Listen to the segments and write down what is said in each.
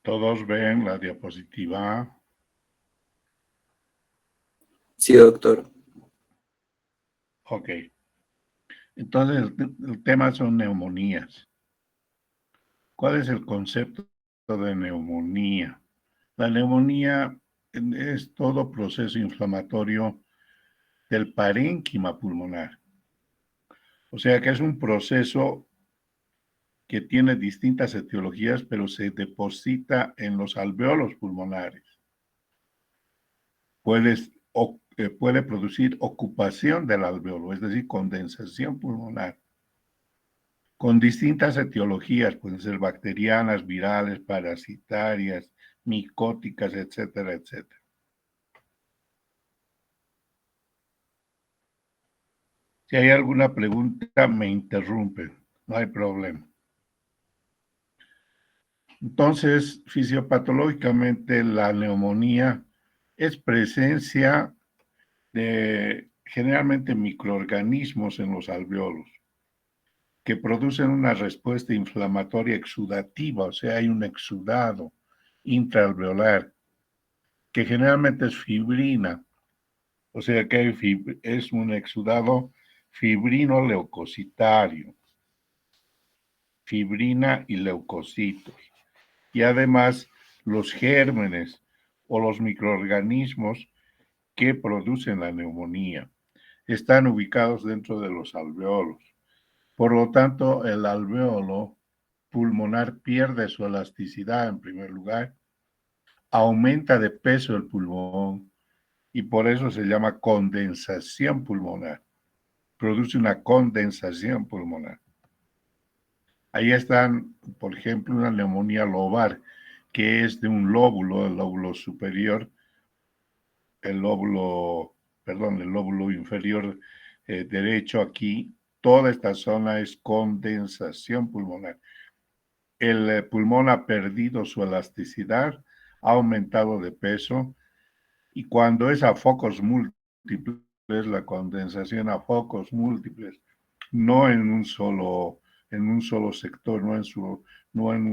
¿Todos ven la diapositiva? Sí, doctor. Ok. Entonces, el tema son neumonías. ¿Cuál es el concepto de neumonía? La neumonía es todo proceso inflamatorio del parénquima pulmonar. O sea que es un proceso que tiene distintas etiologías, pero se deposita en los alveolos pulmonares. Puede producir ocupación del alveolo, es decir, condensación pulmonar, con distintas etiologías, pueden ser bacterianas, virales, parasitarias, micóticas, etcétera, etcétera. Si hay alguna pregunta, me interrumpen, no hay problema. Entonces, fisiopatológicamente, la neumonía es presencia de generalmente microorganismos en los alveolos que producen una respuesta inflamatoria exudativa, o sea, hay un exudado intraalveolar que generalmente es fibrina, o sea que es un exudado fibrino-leucocitario, fibrina y leucocitos. Y además los gérmenes o los microorganismos que producen la neumonía están ubicados dentro de los alveolos. Por lo tanto, el alveolo pulmonar pierde su elasticidad en primer lugar, aumenta de peso el pulmón y por eso se llama condensación pulmonar. Produce una condensación pulmonar. Ahí están, por ejemplo, una neumonía lobar, que es de un lóbulo, el lóbulo superior, el lóbulo, perdón, el lóbulo inferior derecho aquí. Toda esta zona es condensación pulmonar. El pulmón ha perdido su elasticidad, ha aumentado de peso y cuando es a focos múltiples, la condensación a focos múltiples, no en un solo sector, no en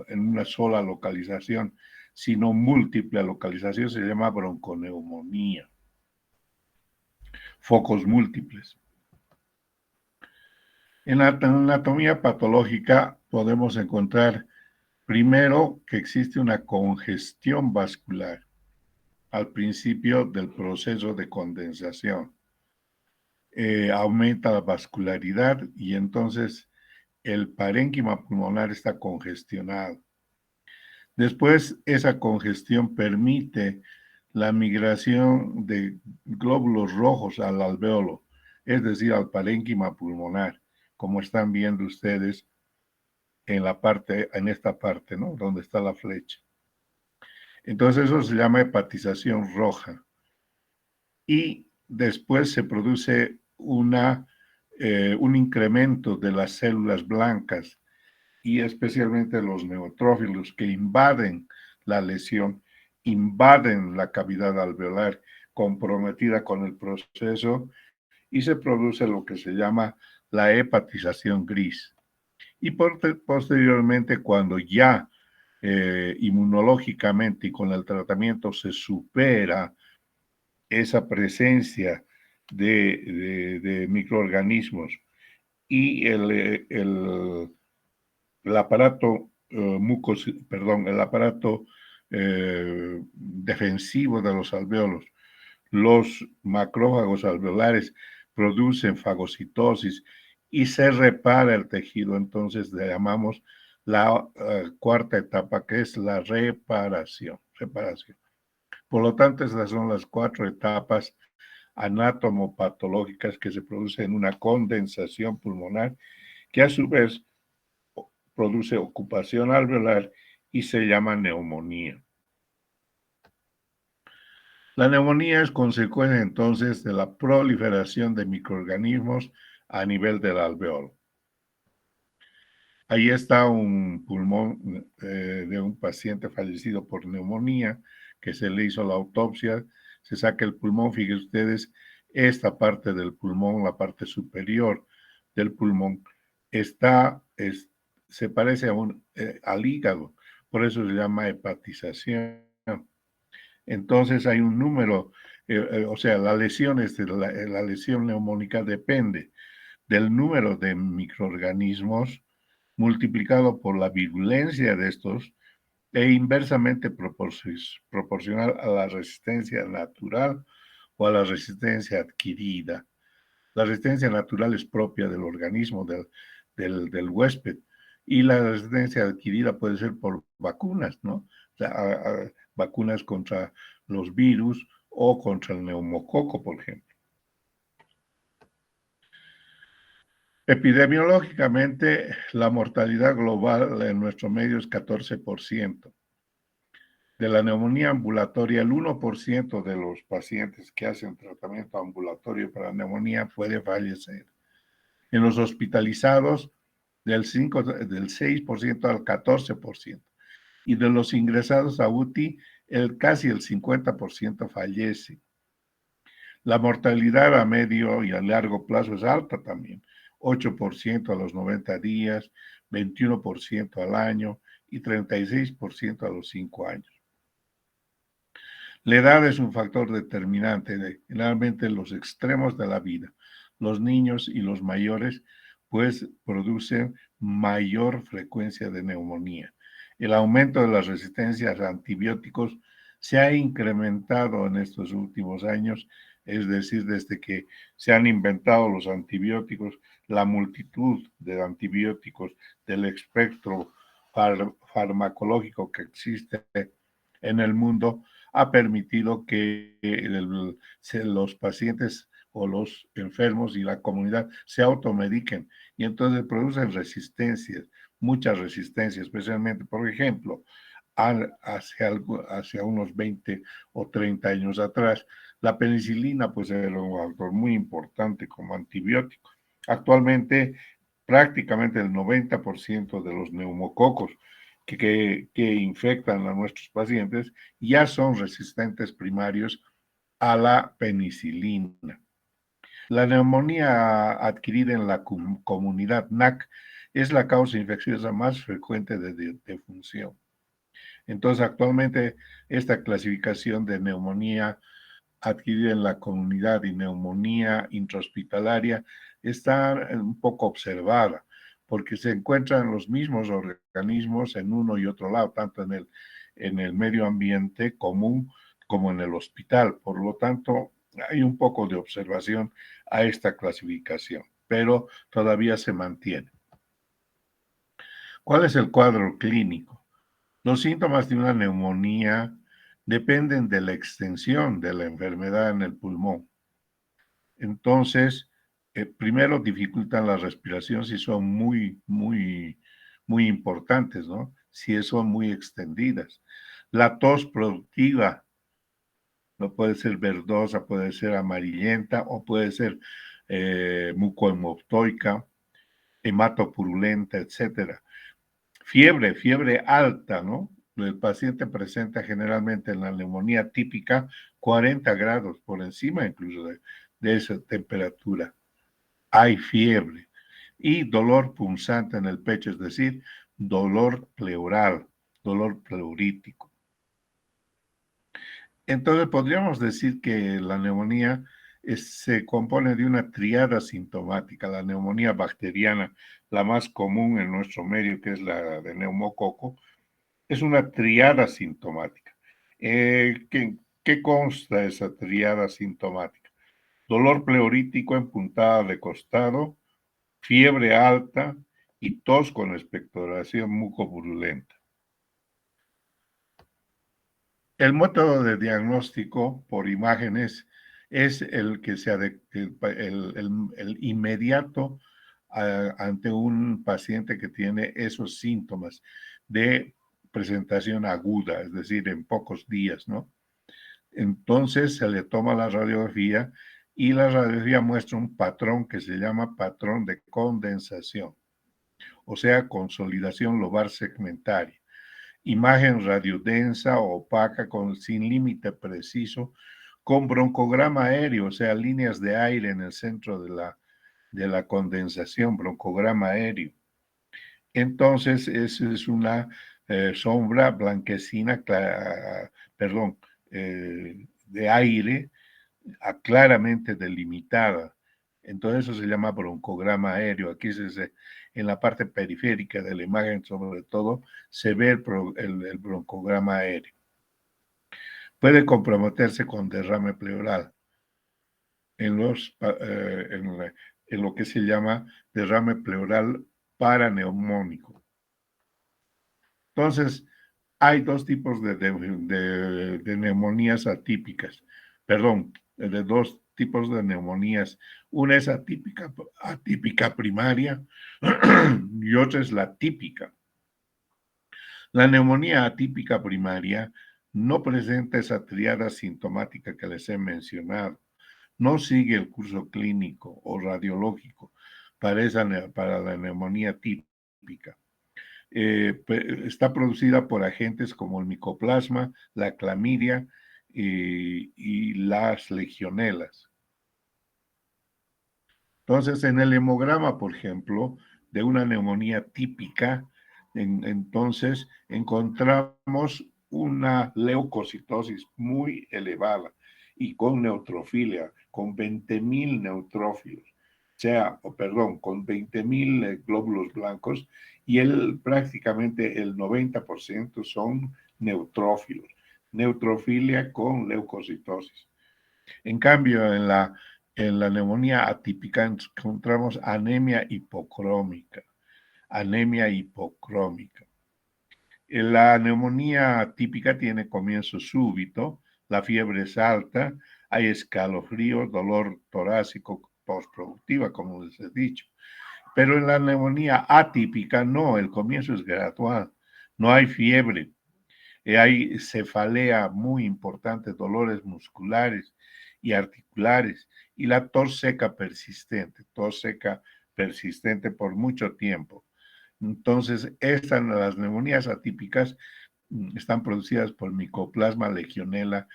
una sola localización, sino múltiple localización, se llama bronconeumonía, focos múltiples. En la anatomía patológica podemos encontrar primero que existe una congestión vascular al principio del proceso de condensación. Aumenta la vascularidad y entonces el parénquima pulmonar está congestionado. Después, esa congestión permite la migración de glóbulos rojos al alveolo, es decir, al parénquima pulmonar, como están viendo ustedes en esta parte, ¿no? Donde está la flecha. Entonces eso se llama hepatización roja. Y después se produce un incremento de las células blancas y especialmente los neutrófilos que invaden la lesión, invaden la cavidad alveolar comprometida con el proceso y se produce lo que se llama la hepatización gris. Y posteriormente, cuando ya inmunológicamente y con el tratamiento se supera esa presencia de microorganismos y el aparato el aparato defensivo de los alveolos, los macrófagos alveolares producen fagocitosis y se repara el tejido, entonces le llamamos la cuarta etapa, que es la reparación. Por lo tanto, esas son las 4 etapas anatomopatológicas que se producen en una condensación pulmonar, que a su vez produce ocupación alveolar y se llama neumonía. La neumonía es consecuencia entonces de la proliferación de microorganismos a nivel del alveolo. Ahí está un pulmón de un paciente fallecido por neumonía, que se le hizo la autopsia, se saca el pulmón, fíjense ustedes, esta parte del pulmón, la parte superior del pulmón, se parece al hígado, por eso se llama hepatización. Entonces hay un número, o sea, la lesión neumónica depende del número de microorganismos multiplicado por la virulencia de estos e inversamente proporcional a la resistencia natural o a la resistencia adquirida. La resistencia natural es propia del organismo del huésped y la resistencia adquirida puede ser por vacunas, ¿no? O sea, vacunas contra los virus o contra el neumococo, por ejemplo. Epidemiológicamente, la mortalidad global en nuestro medio es 14%. De la neumonía ambulatoria, el 1% de los pacientes que hacen tratamiento ambulatorio para neumonía puede fallecer. En los hospitalizados, del 6% al 14%. Y de los ingresados a UTI, casi el 50% fallece. La mortalidad a medio y a largo plazo es alta también. 8% a los 90 días, 21% al año y 36% a los 5 años. La edad es un factor determinante, generalmente en los extremos de la vida. Los niños y los mayores, pues, producen mayor frecuencia de neumonía. El aumento de las resistencias a antibióticos se ha incrementado en estos últimos años, es decir, desde que se han inventado los antibióticos, la multitud de antibióticos del espectro farmacológico que existe en el mundo ha permitido que los pacientes o los enfermos y la comunidad se automediquen y entonces producen resistencias, muchas resistencias, especialmente, por ejemplo, hacia unos 20 o 30 años atrás, la penicilina pues era un factor muy importante como antibiótico. Actualmente, prácticamente el 90% de los neumococos que infectan a nuestros pacientes ya son resistentes primarios a la penicilina. La neumonía adquirida en la comunidad NAC es la causa infecciosa más frecuente de defunción. Entonces, actualmente esta clasificación de neumonía adquirida en la comunidad y neumonía intrahospitalaria está un poco observada, porque se encuentran los mismos organismos en uno y otro lado, tanto en el medio ambiente común como en el hospital. Por lo tanto, hay un poco de observación a esta clasificación, pero todavía se mantiene. ¿Cuál es el cuadro clínico? Los síntomas de una neumonía dependen de la extensión de la enfermedad en el pulmón. Entonces, primero dificultan la respiración si son muy importantes, ¿no? Si son muy extendidas. La tos productiva no puede ser verdosa, puede ser amarillenta o puede ser mucohematoica, hematopurulenta, etcétera. Fiebre alta, ¿no? El paciente presenta generalmente en la neumonía típica 40 grados por encima incluso de esa temperatura. Hay fiebre y dolor punzante en el pecho, es decir, dolor pleural, dolor pleurítico. Entonces podríamos decir que la neumonía se compone de una triada sintomática. La neumonía bacteriana, la más común en nuestro medio, que es la de neumococo, es una triada sintomática. ¿Qué consta esa triada sintomática? Dolor pleurítico en puntada de costado, fiebre alta y tos con expectoración mucoburulenta. El método de diagnóstico por imágenes es el que el inmediato ante un paciente que tiene esos síntomas de presentación aguda, es decir, en pocos días, ¿no? Entonces se le toma la radiografía y la radiografía muestra un patrón que se llama patrón de condensación, o sea, consolidación lobar segmentaria. Imagen radiodensa o opaca sin límite preciso, con broncograma aéreo, o sea, líneas de aire en el centro de la condensación, broncograma aéreo. Entonces, esa es una sombra blanquecina, de aire, claramente delimitada. Entonces eso se llama broncograma aéreo. Aquí en la parte periférica de la imagen, sobre todo, se ve el broncograma aéreo. Puede comprometerse con derrame pleural en lo que se llama derrame pleural paraneumónico. Entonces, hay dos tipos de neumonías atípicas, perdón, de dos tipos de neumonías. Una es atípica primaria y otra es la típica. La neumonía atípica primaria no presenta esa triada sintomática que les he mencionado. No sigue el curso clínico o radiológico para la neumonía típica. Está producida por agentes como el micoplasma, la clamidia y las legionelas. Entonces, en el hemograma, por ejemplo, de una neumonía típica, entonces encontramos una leucocitosis muy elevada y con neutrofilia, con 20,000 neutrófilos, con 20,000 glóbulos blancos, y prácticamente el 90% son neutrófilos, neutrofilia con leucocitosis. En cambio, en la neumonía atípica encontramos anemia hipocrómica. Anemia hipocrómica. La neumonía típica tiene comienzo súbito, la fiebre es alta, hay escalofrío, dolor torácico postproductiva, como les he dicho. Pero en la neumonía atípica no, el comienzo es gradual, no hay fiebre, hay cefalea muy importante, dolores musculares y articulares, y la tos seca persistente por mucho tiempo. Entonces, las neumonías atípicas están producidas por micoplasma, legionela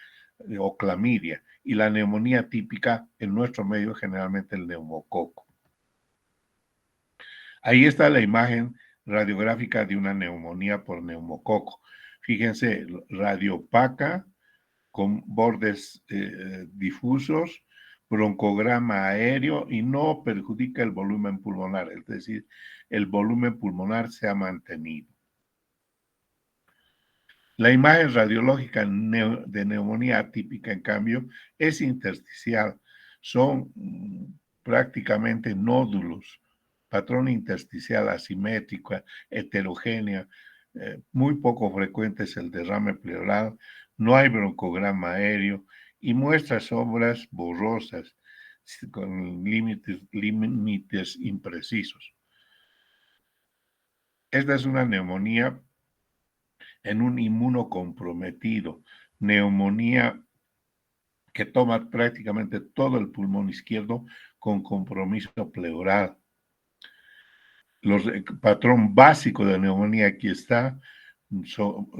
o clamidia, y la neumonía típica en nuestro medio generalmente el neumococo. Ahí está la imagen radiográfica de una neumonía por neumococo. Fíjense, radiopaca con bordes difusos, broncograma aéreo y no perjudica el volumen pulmonar, es decir, el volumen pulmonar se ha mantenido. La imagen radiológica de neumonía atípica, en cambio, es intersticial. Son prácticamente nódulos, patrón intersticial asimétrico, heterogénea, muy poco frecuente es el derrame pleural, no hay broncograma aéreo y muestra sombras borrosas con límites imprecisos. Esta es una neumonía en un inmunocomprometido, neumonía que toma prácticamente todo el pulmón izquierdo con compromiso pleural. El patrón básico de neumonía aquí está,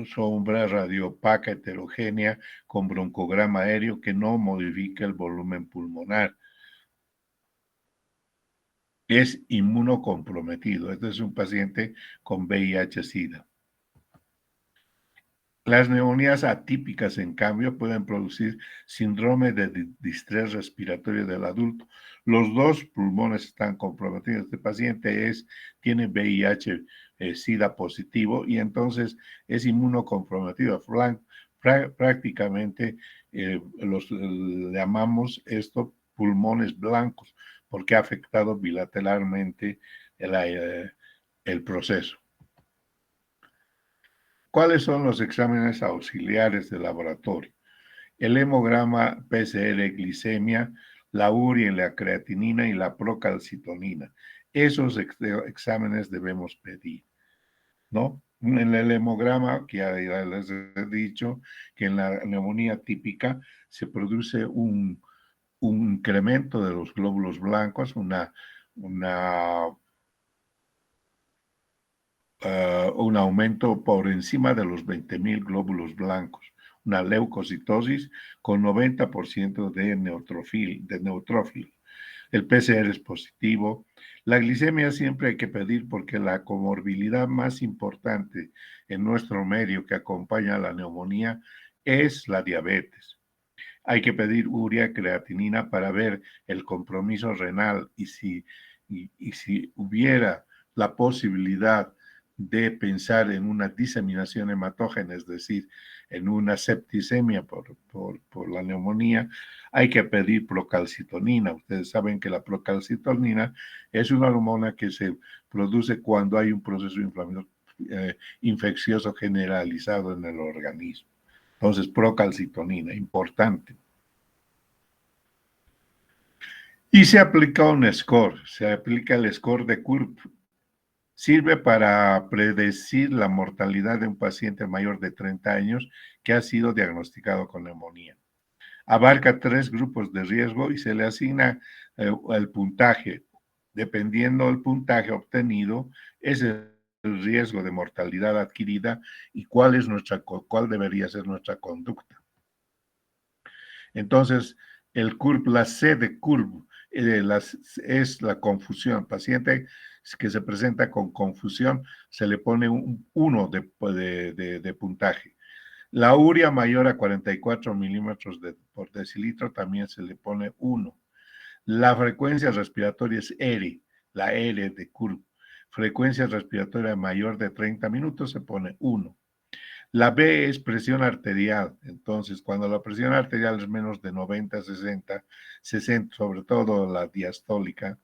sombra radiopaca heterogénea con broncograma aéreo que no modifica el volumen pulmonar. Es inmunocomprometido. Este es un paciente con VIH-Sida. Las neumonías atípicas, en cambio, pueden producir síndrome de distrés respiratorio del adulto. Los dos pulmones están comprometidos. Este paciente tiene VIH, SIDA positivo y entonces es inmunocomprometido. Prácticamente llamamos esto pulmones blancos porque ha afectado bilateralmente el proceso. ¿Cuáles son los exámenes auxiliares de laboratorio? El hemograma PCR glicemia, la urea y la creatinina y la procalcitonina. Esos exámenes debemos pedir, ¿no? En el hemograma, que ya les he dicho, que en la neumonía típica se produce un incremento de los glóbulos blancos, un aumento por encima de los 20,000 glóbulos blancos, una leucocitosis con 90% de neutrófilos. El PCR es positivo, La glicemia siempre hay que pedir porque la comorbilidad más importante en nuestro medio que acompaña a la neumonía es la diabetes. Hay que pedir urea creatinina para ver el compromiso renal y si hubiera la posibilidad de pensar en una diseminación hematógena, es decir, en una septicemia por la neumonía, hay que pedir procalcitonina. Ustedes saben que la procalcitonina es una hormona que se produce cuando hay un proceso infeccioso generalizado en el organismo. Entonces, procalcitonina, importante. Y se aplica un score, se aplica el score de CURP. Sirve para predecir la mortalidad de un paciente mayor de 30 años que ha sido diagnosticado con neumonía. Abarca 3 grupos de riesgo y se le asigna el puntaje. Dependiendo del puntaje obtenido, es el riesgo de mortalidad adquirida y cuál debería ser nuestra conducta. Entonces, el CURP, la C de CURP, es la confusión. Paciente que se presenta con confusión, se le pone un 1 de puntaje. La urea mayor a 44 milímetros por decilitro también se le pone 1. La frecuencia respiratoria es R, la R de CURP. Frecuencia respiratoria mayor de 30 minutos se pone 1. La B es presión arterial. Entonces, cuando la presión arterial es menos de 90, 60, sobre todo la diastólica,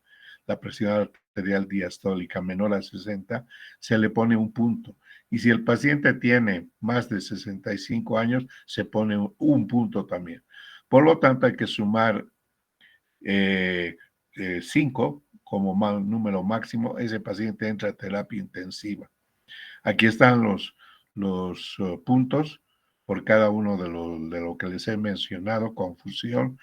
la presión arterial diastólica menor a 60, se le pone un punto. Y si el paciente tiene más de 65 años, se pone un punto también. Por lo tanto, hay que sumar 5 como número máximo. Ese paciente entra a terapia intensiva. Aquí están los puntos por cada uno de lo que les he mencionado: confusión,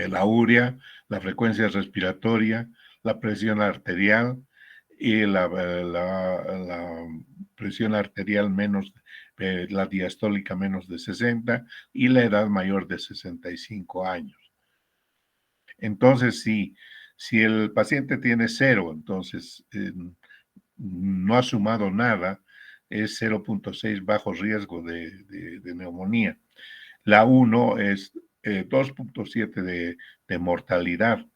la urea, la frecuencia respiratoria, la presión arterial y la presión arterial menos, la diastólica menos de 60 y la edad mayor de 65 años. Entonces, si el paciente tiene 0, entonces no ha sumado nada, es 0.6 bajo riesgo de neumonía. La 1 es 2.7 de mortalidad.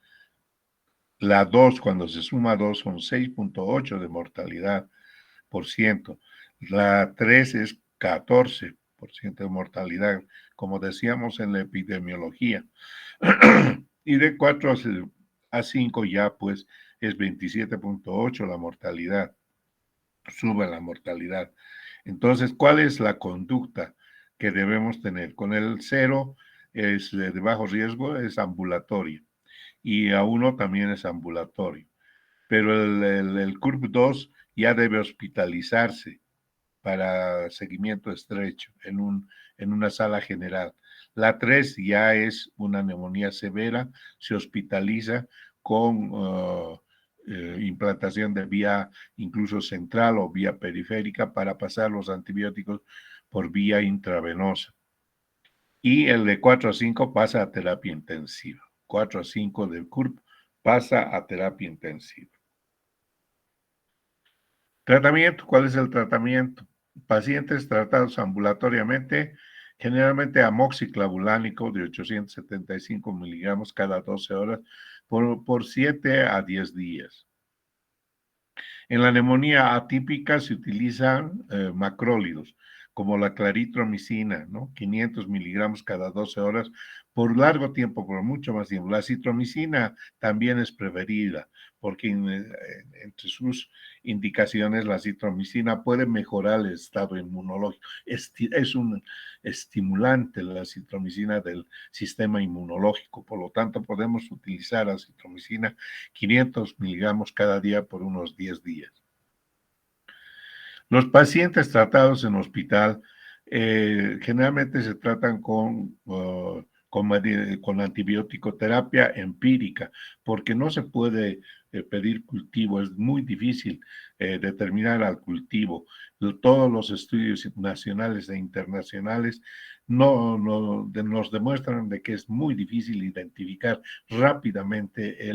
La 2, cuando se suma 2, son 6.8 de mortalidad por ciento. La 3 es 14% de mortalidad, como decíamos en la epidemiología. Y de 4 a 5 ya pues es 27.8 la mortalidad, sube la mortalidad. Entonces, ¿cuál es la conducta que debemos tener? Con el 0 es de bajo riesgo, es ambulatorio, y a 1 también es ambulatorio, pero el CURP2 ya debe hospitalizarse para seguimiento estrecho en una sala general. La 3 ya es una neumonía severa, se hospitaliza con implantación de vía incluso central o vía periférica para pasar los antibióticos por vía intravenosa. Y el de 4 a 5 pasa a terapia intensiva. 4 a 5 del CURP pasa a terapia intensiva. Tratamiento, ¿cuál es el tratamiento? Pacientes tratados ambulatoriamente, generalmente amoxiclavulánico de 875 miligramos cada 12 horas por 7 a 10 días. En la neumonía atípica se utilizan macrólidos, como la claritromicina, ¿no? 500 miligramos cada 12 horas por largo tiempo, por mucho más tiempo. La citromicina también es preferida, porque entre sus indicaciones la citromicina puede mejorar el estado inmunológico. Es un estimulante la citromicina del sistema inmunológico, por lo tanto podemos utilizar la citromicina 500 miligramos cada día por unos 10 días. Los pacientes tratados en hospital generalmente se tratan con antibiótico terapia empírica, porque no se puede pedir cultivo, es muy difícil determinar al cultivo. Todos los estudios nacionales e internacionales nos demuestran de que es muy difícil identificar rápidamente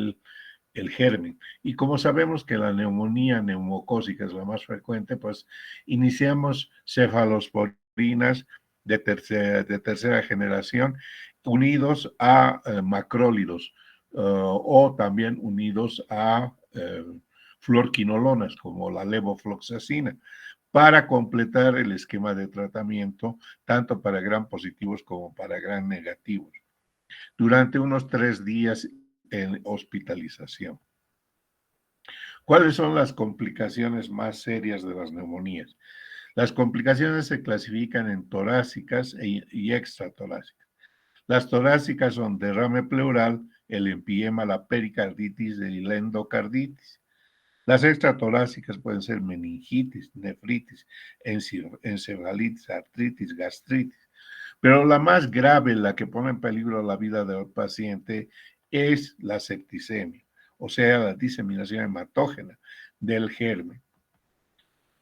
el germen. Y como sabemos que la neumonía neumocócica es la más frecuente, pues iniciamos cefalosporinas de tercera generación unidos a macrólidos o también unidos a fluorquinolonas como la levofloxacina para completar el esquema de tratamiento tanto para gram positivos como para gram negativos durante unos 3 días en hospitalización. ¿Cuáles son las complicaciones más serias de las neumonías? Las complicaciones se clasifican en torácicas y extratorácicas. Las torácicas son derrame pleural, el empiema, la pericarditis y la endocarditis. Las extratorácicas pueden ser meningitis, nefritis, encefalitis, artritis, gastritis. Pero la más grave, la que pone en peligro la vida del paciente, es la septicemia, o sea, la diseminación hematógena del germen.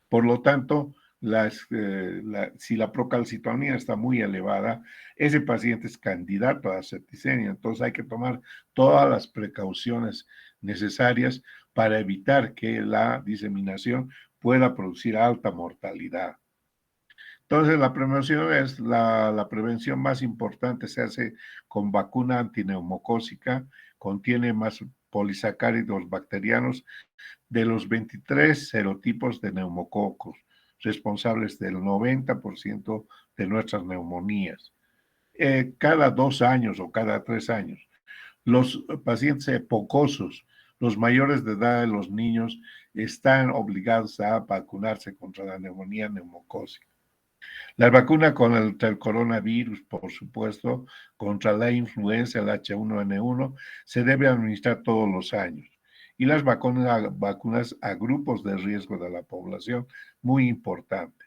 Por lo tanto, si la procalcitonina está muy elevada, ese paciente es candidato a septicemia. Entonces hay que tomar todas las precauciones necesarias para evitar que la diseminación pueda producir alta mortalidad. Entonces, la prevención es la prevención más importante, se hace con vacuna antineumocócica, contiene más polisacáridos bacterianos de los 23 serotipos de neumococos, responsables del 90% de nuestras neumonías. Cada 2 años o cada 3 años. Los pacientes epocosos, los mayores de edad, los niños, están obligados a vacunarse contra la neumonía neumocócica. La vacuna contra el coronavirus, por supuesto, contra la influenza, el H1N1, se debe administrar todos los años. Y las vacunas a grupos de riesgo de la población, muy importante.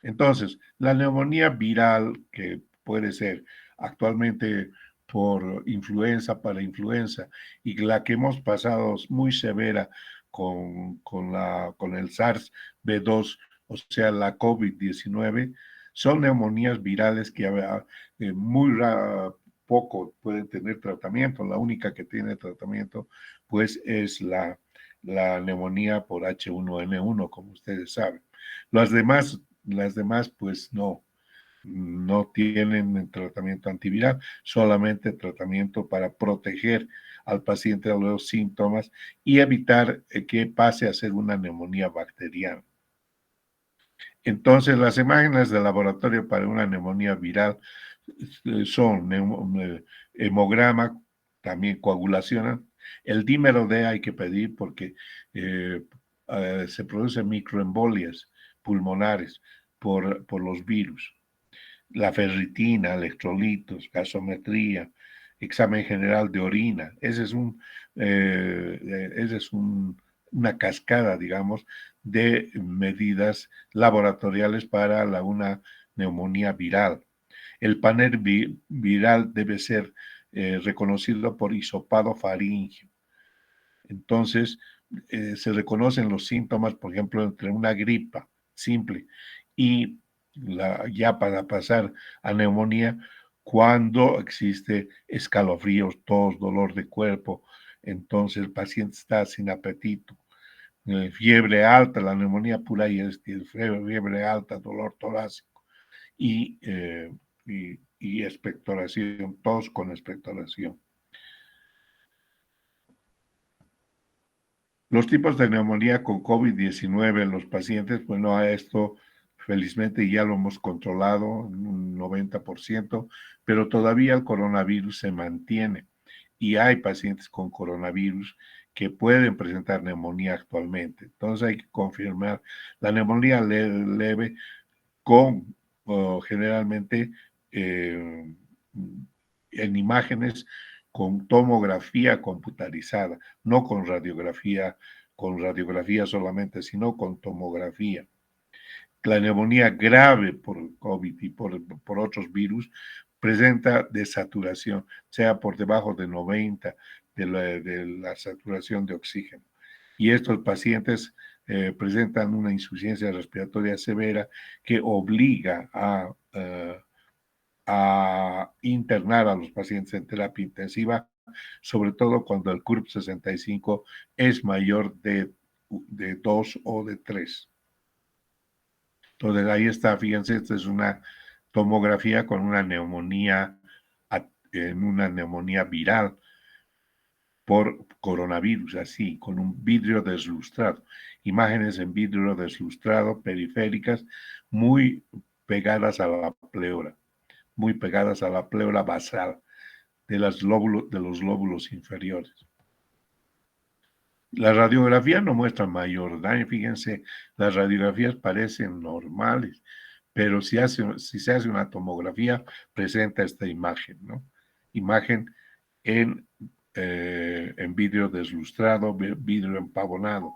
Entonces, la neumonía viral, que puede ser actualmente por influenza, para influenza, y la que hemos pasado muy severa con el SARS-B2, o sea, la COVID-19, son neumonías virales que muy poco pueden tener tratamiento. La única que tiene tratamiento, pues, es la neumonía por H1N1, como ustedes saben. Las demás, pues no tienen tratamiento antiviral, solamente tratamiento para proteger al paciente de los síntomas y evitar que pase a ser una neumonía bacteriana. Entonces, las imágenes de laboratorio para una neumonía viral son hemograma, también coagulación. El dímero D hay que pedir porque se producen microembolias pulmonares por los virus. La ferritina, electrolitos, gasometría, examen general de orina. Ese es una cascada, digamos, de medidas laboratoriales para una neumonía viral. El panel viral debe ser reconocido por hisopado faríngeo. Entonces, se reconocen los síntomas, por ejemplo, entre una gripa simple y ya para pasar a neumonía, cuando existe escalofríos, tos, dolor de cuerpo, entonces el paciente está sin apetito, fiebre alta, la neumonía pura y es fiebre alta, dolor torácico y, y expectoración, tos con expectoración. Los tipos de neumonía con COVID-19 en los pacientes, bueno, a esto felizmente ya lo hemos controlado en un 90%, pero todavía el coronavirus se mantiene y hay pacientes con coronavirus que pueden presentar neumonía actualmente. Entonces hay que confirmar la neumonía leve con generalmente en imágenes con tomografía computarizada, no con radiografía solamente, sino con tomografía. La neumonía grave por COVID y por otros virus presenta desaturación, sea por debajo de 90 de la saturación de oxígeno. Y estos pacientes presentan una insuficiencia respiratoria severa que obliga a internar a los pacientes en terapia intensiva sobre todo cuando el CURP 65 es mayor de 2 o de 3. Entonces ahí está, fíjense, esta es una tomografía con una neumonía, en una neumonía viral por coronavirus, así, con un vidrio deslustrado. Imágenes en vidrio deslustrado, periféricas, muy pegadas a la pleura, muy pegadas a la pleura basal de los lóbulos inferiores. La radiografía no muestra mayor daño, fíjense, las radiografías parecen normales, pero si se hace una tomografía, presenta esta imagen, ¿no? Imagen en vidrio deslustrado, vidrio empavonado.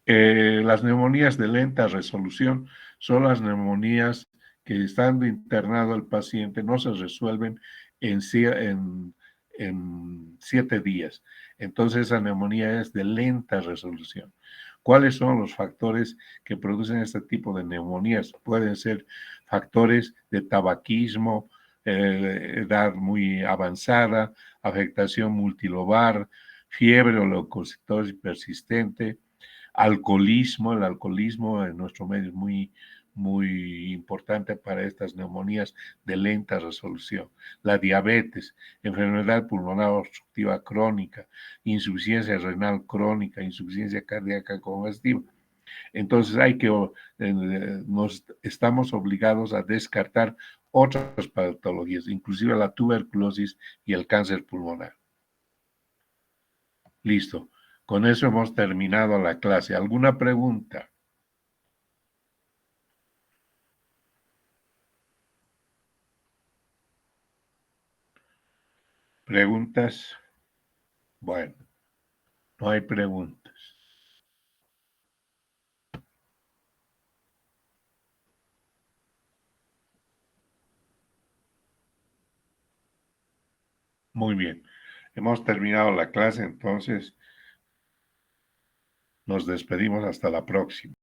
Las neumonías de lenta resolución son las neumonías que, estando internado el paciente, no se resuelven en 7 días. Entonces, esa neumonía es de lenta resolución. ¿Cuáles son los factores que producen este tipo de neumonías? Pueden ser factores de tabaquismo, edad muy avanzada, afectación multilobar, fiebre o leucocitosis persistente, alcoholismo. El alcoholismo en nuestro medio es muy importante para estas neumonías de lenta resolución. La diabetes, enfermedad pulmonar obstructiva crónica, insuficiencia renal crónica, insuficiencia cardíaca congestiva. Entonces estamos obligados a descartar otras patologías, inclusive la tuberculosis y el cáncer pulmonar. Listo. Con eso hemos terminado la clase. ¿Alguna pregunta? ¿Preguntas? Bueno, no hay preguntas. Muy bien. Hemos terminado la clase, entonces nos despedimos hasta la próxima.